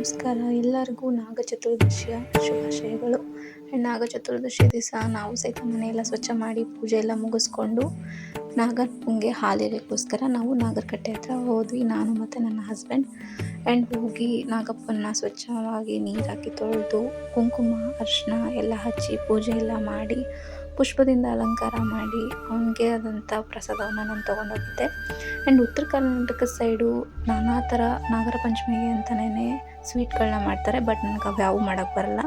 ನಮಸ್ಕಾರ. ಎಲ್ಲರಿಗೂ ನಾಗ ಚತುರ್ದಶಿಯ ಶುಭಾಶಯಗಳು. ನಾಗ ಚತುರ್ದಶಿ ದಿವಸ ನಾವು ಸಹಿತ ಮನೆಯೆಲ್ಲ ಸ್ವಚ್ಛ ಮಾಡಿ ಪೂಜೆ ಎಲ್ಲ ಮುಗಿಸ್ಕೊಂಡು ನಾಗನಿಗೆ ಹಾಲೆರೆಗೋಸ್ಕರ ನಾವು ನಾಗರಕಟ್ಟೆ ಹತ್ರ ಹೋದ್ವಿ, ನಾನು ಮತ್ತು ನನ್ನ ಹಸ್ಬೆಂಡ್. ಹೋಗಿ ನಾಗಪ್ಪನ ಸ್ವಚ್ಛವಾಗಿ ನೀರು ಹಾಕಿ ತೊಳೆದು ಕುಂಕುಮ ಅರಿಶಿನ ಎಲ್ಲ ಹಚ್ಚಿ ಪೂಜೆ ಎಲ್ಲ ಮಾಡಿ ಪುಷ್ಪದಿಂದ ಅಲಂಕಾರ ಮಾಡಿ ಅವನಿಗೆ ಆದಂಥ ಪ್ರಸಾದವನ್ನು ನಾನು ತೊಗೊಂಡೋಗಿದ್ದೆ. ಉತ್ತರ ಕರ್ನಾಟಕದ ಸೈಡು ನಾನಾ ಥರ ನಾಗರ ಪಂಚಮಿಗೆ ಅಂತಲೇ ಸ್ವೀಟ್ಗಳನ್ನ ಮಾಡ್ತಾರೆ, ಬಟ್ ನನಗೆ ಅವ್ಯಾವು ಮಾಡೋಕ್ಕೆ ಬರಲ್ಲ.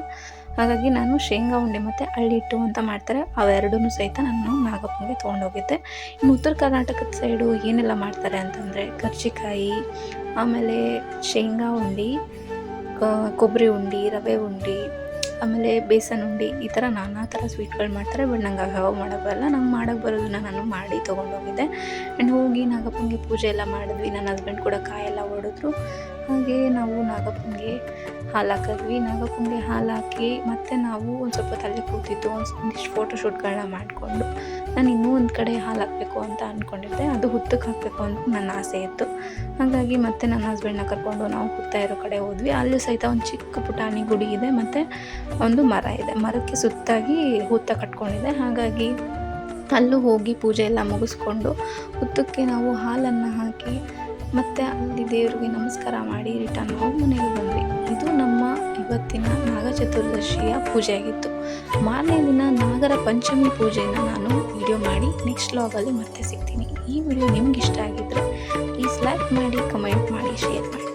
ಹಾಗಾಗಿ ನಾನು ಶೇಂಗಾ ಉಂಡೆ ಮತ್ತು ಅಳ್ಳಿಟ್ಟು ಅಂತ ಮಾಡ್ತಾರೆ, ಅವೆರಡೂ ಸಹಿತ ನಾನು ನಾಗಪ್ಪನಿಗೆ ತೊಗೊಂಡೋಗಿದ್ದೆ. ಉತ್ತರ ಕರ್ನಾಟಕದ ಸೈಡು ಏನೆಲ್ಲ ಮಾಡ್ತಾರೆ ಅಂತಂದರೆ ಕರ್ಜಿಕಾಯಿ, ಆಮೇಲೆ ಶೇಂಗಾ ಉಂಡೆ, ಕೊಬ್ಬರಿ ಉಂಡೆ, ರವೆ ಉಂಡೆ, ಆಮೇಲೆ ಬೇಸನ್ ಉಂಡೆ, ಈ ಥರ ನಾನಾ ಥರ ಸ್ವೀಟ್ಗಳು ಮಾಡ್ತಾರೆ. ಬಟ್ ನಂಗೆ ಅವ್ಯಾವ ಮಾಡೋಕ್ಕೆ ಬರಲ್ಲ. ನಂಗೆ ಮಾಡೋಕ್ಕೆ ಬರೋದನ್ನ ನಾನು ಮಾಡಿ ತೊಗೊಂಡೋಗಿದ್ದೆ. ಹೋಗಿ ನಾಗಪ್ಪನಿಗೆ ಪೂಜೆ ಎಲ್ಲ ಮಾಡಿದ್ವಿ. ನನ್ನ ಹಸ್ಬೆಂಡ್ ಕೂಡ ಕಾಯೆಲ್ಲ ಹೊಡೆದ್ರು. ಹಾಗೆ ನಾವು ನಾಗಪ್ಪನಿಗೆ ಹಾಲು ಹಾಕಿದ್ವಿ. ನಾಗಪ್ಪನಿಗೆ ಹಾಲು ಹಾಕಿ ಮತ್ತು ನಾವು ಒಂದು ಸ್ವಲ್ಪ ತಲೆ ಕೂತಿದ್ದು ಒಂದಿಷ್ಟು ಫೋಟೋಶೂಟ್ಗಳನ್ನ ಮಾಡಿಕೊಂಡು ನಾನು ಇನ್ನೂ ಒಂದು ಕಡೆ ಹಾಲು ಹಾಕಬೇಕು ಅಂತ ಅಂದ್ಕೊಂಡಿದ್ದೆ. ಅದು ಹುತ್ತಕ್ಕೆ ಹಾಕಬೇಕು ಅಂತ ನನ್ನ ಆಸೆ ಇತ್ತು. ಹಾಗಾಗಿ ಮತ್ತೆ ನನ್ನ ಹಸ್ಬೆಂಡ್ನ ಕರ್ಕೊಂಡು ನಾವು ಹುತ್ತ ಇರೋ ಕಡೆ ಹೋದ್ವಿ. ಅಲ್ಲೂ ಸಹಿತ ಒಂದು ಚಿಕ್ಕ ಪುಟಾಣಿ ಗುಡಿ ಇದೆ ಮತ್ತು ಒಂದು ಮರ ಇದೆ. ಮರಕ್ಕೆ ಸುತ್ತಾಗಿ ಹುತ್ತ ಕಟ್ಕೊಂಡಿದೆ. ಹಾಗಾಗಿ ಅಲ್ಲೂ ಹೋಗಿ ಪೂಜೆ ಎಲ್ಲ ಮುಗಿಸ್ಕೊಂಡು ಹುತ್ತಕ್ಕೆ ನಾವು ಹಾಲನ್ನು ಹಾಕಿ ಮತ್ತು ಅಲ್ಲಿ ದೇವರಿಗೆ ನಮಸ್ಕಾರ ಮಾಡಿ ರಿಟರ್ನ್ ಹೋಗಿ ಮನೆಗೆ ಬಂದ್ವಿ. ಇದು ನಮ್ಮ ಇವತ್ತಿನ ನಾಗ ಚತುರ್ದಶಿಯ ಪೂಜೆ ಆಗಿತ್ತು. ಮಾರನೇ ದಿನ ನಾಗರ ಪಂಚಮಿ ಪೂಜೆಯನ್ನು ನಾನು ವಿಡಿಯೋ ಮಾಡಿ ನೆಕ್ಸ್ಟ್ ವ್ಲಾಗಲ್ಲಿ ಮತ್ತೆ ಸಿಗ್ತೀನಿ. ಈ ವಿಡಿಯೋ ನಿಮ್ಗೆ ಇಷ್ಟ ಆಗಿದ್ದರೆ ಪ್ಲೀಸ್ ಲೈಕ್ ಮಾಡಿ, ಕಮೆಂಟ್ ಮಾಡಿ, ಶೇರ್ ಮಾಡಿ.